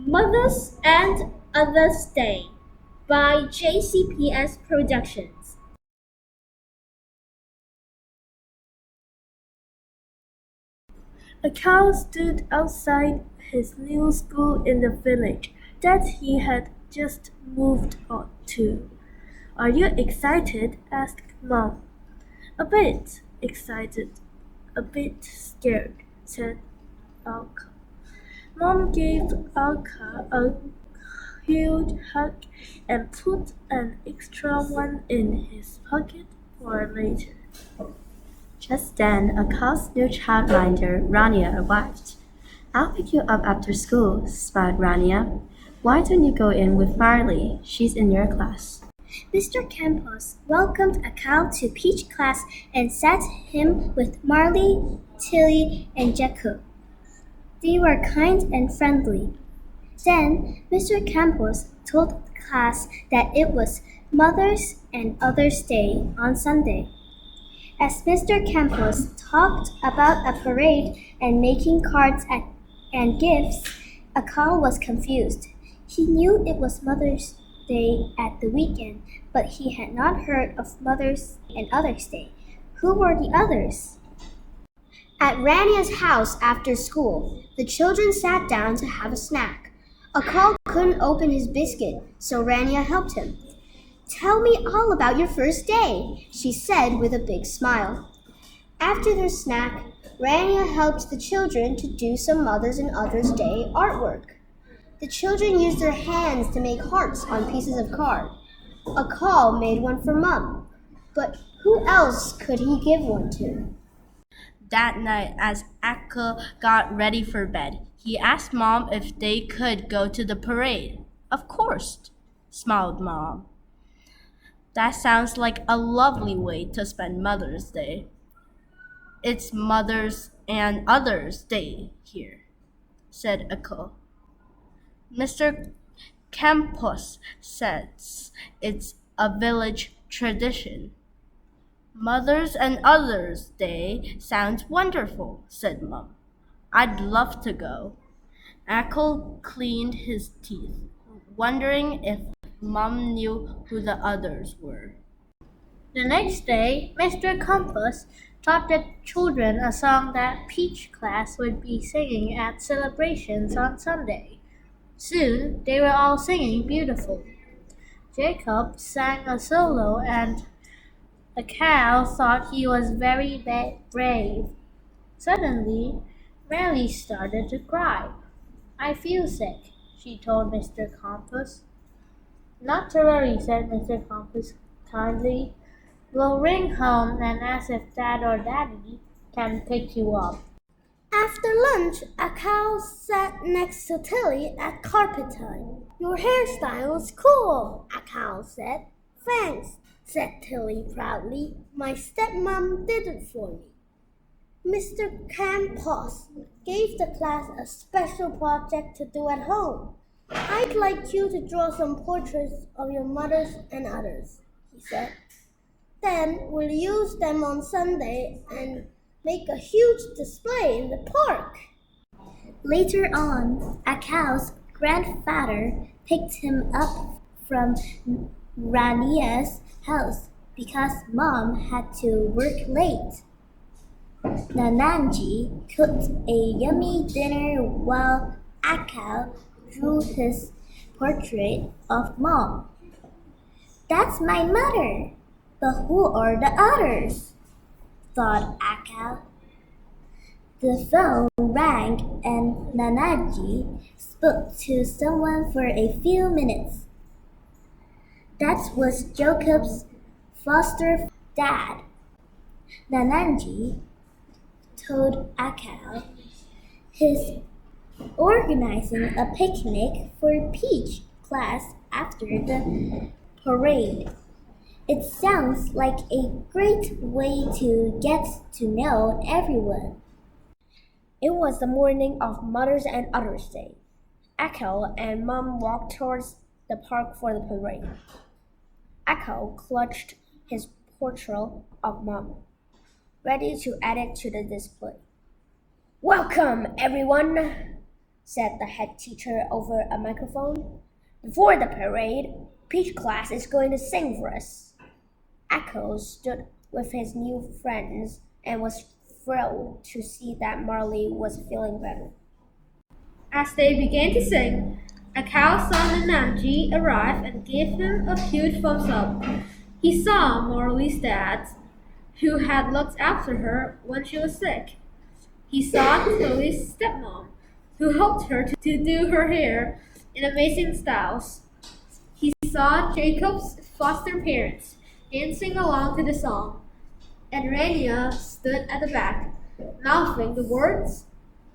Mothers and Others Day by JCPS Productions. A cow stood outside his new school in the village that he had just moved on to. Are you excited? Asked Mom. A bit excited, a bit scared, said Alka. Mom gave Alka a huge hug and put an extra one in his pocket for later. Just then, a cow's new childminder, Rania, arrived. I'll pick you up after school, smiled Rania. Why don't you go in with Marley? She's in your class. Mr. Campos welcomed a cow to Peach class and sat him with Marley, Tilly, and Jacob. They were kind and friendly. Then Mr. Campos told the class that it was Mother's and Others' Day on Sunday. As Mr. Campos talked about a parade and making and gifts, a cow was confused. He knew it was Mother's Day at the weekend, but he had not heard of Mother's and Others' Day. Who were the others? At Rania's house after school, the children sat down to have a snack. A cow couldn't open his biscuit, so Rania helped him. Tell me all about your first day, she said with a big smile. After their snack, Rania helped the children to do some Mothers and Others Day artwork. The children used their hands to make hearts on pieces of card. A call made one for Mum, but who else could he give one to? That night, as Akka got ready for bed, he asked Mom if they could go to the parade. Of course, smiled Mom. That sounds like a lovely way to spend Mother's Day. It's Mother's and Others' Day here, said Akka. Mr. Campos says it's a village tradition. Mother's and Others' Day sounds wonderful, said Mum. I'd love to go. Ackle cleaned his teeth, wondering if Mum knew who the others were. The next day, Mr. Campos taught the children a song that Peach class would be singing at celebrations on Sunday. Soon, they were all singing beautifully. Jacob sang a solo and the cow thought he was very brave. Suddenly, Mary started to cry. I feel sick, she told Mr. Campos. Not to worry, said Mr. Campos kindly. We'll ring home and ask if Dad or Daddy can pick you up. After lunch, a cow sat next to Tilly at carpet time. Your hairstyle is cool, a cow said. Thanks, said Tilly proudly. My stepmom did it for me. Mr. Campos gave the class a special project to do at home. I'd like you to draw some portraits of your mothers and others, he said. Then we'll use them on Sunday and make a huge display in the park. Later on, a cow's grandfather picked him up from Rania's house because Mom had to work late. Nananji cooked a yummy dinner while Akal drew his portrait of Mom. That's my mother, but who are the others? Thought Akal. The phone rang and Nanaji spoke to someone for a few minutes. That was Jacob's foster dad. Nananji told Akal he's organizing a picnic for Peach class after the parade. It sounds like a great way to get to know everyone. It was the morning of Mother's and Others' Day. Akal and Mom walked towards the park for the parade. Akal clutched his portrait of Mom, ready to add it to the display. Welcome, everyone, said the head teacher over a microphone. Before the parade, Peach class is going to sing for us. Echo stood with his new friends and was thrilled to see that Marley was feeling better. As they began to sing, a cow saw Nananji arrive and gave him a huge thumbs up. He saw Morley's dad, who had looked after her when she was sick. He saw Chloe's stepmom, who helped her to do her hair in amazing styles. He saw Jacob's foster parents dancing along to the song, and Rania stood at the back, mouthing the words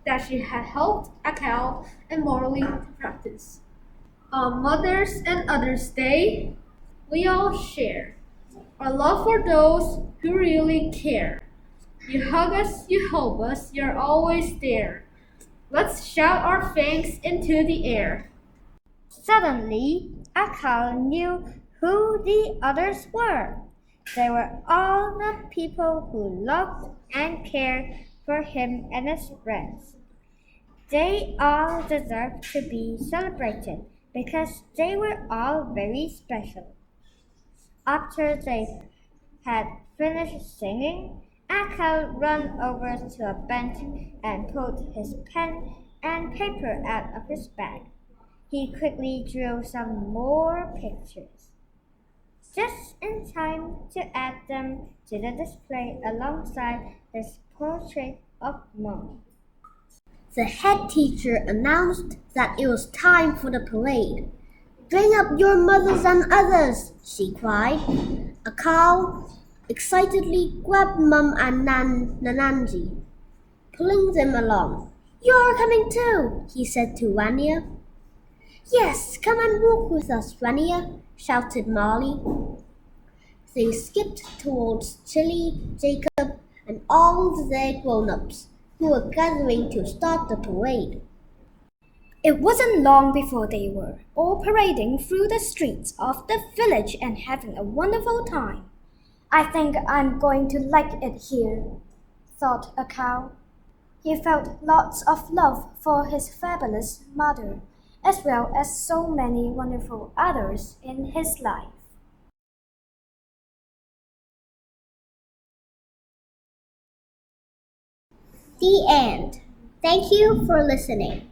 that she had helped Akel and Morley to practice. On Mother's and Others' Day, we all share our love for those who really care. You hug us, you help us, you're always there. Let's shout our thanks into the air. Suddenly, Akal knew who the others were. They were all the people who loved and cared for him and his friends. They all deserved to be celebrated because they were all very special. After they had finished singing, Akal ran over to a bench and pulled his pen and paper out of his bag. He quickly drew some more pictures, just in time to add them to the display alongside his portrait of Mom. The head teacher announced that it was time for the parade. Bring up your mothers and others, she cried. A cow excitedly grabbed Mum and Nananji, pulling them along. You're coming too, he said to Rania. Yes, come and walk with us, Rania, shouted Molly. They skipped towards Chili, Jacob, and all the grown-ups who were gathering to start the parade. It wasn't long before they were all parading through the streets of the village and having a wonderful time. I think I'm going to like it here, thought a cow. He felt lots of love for his fabulous mother, as well as so many wonderful others in his life. The end. Thank you for listening.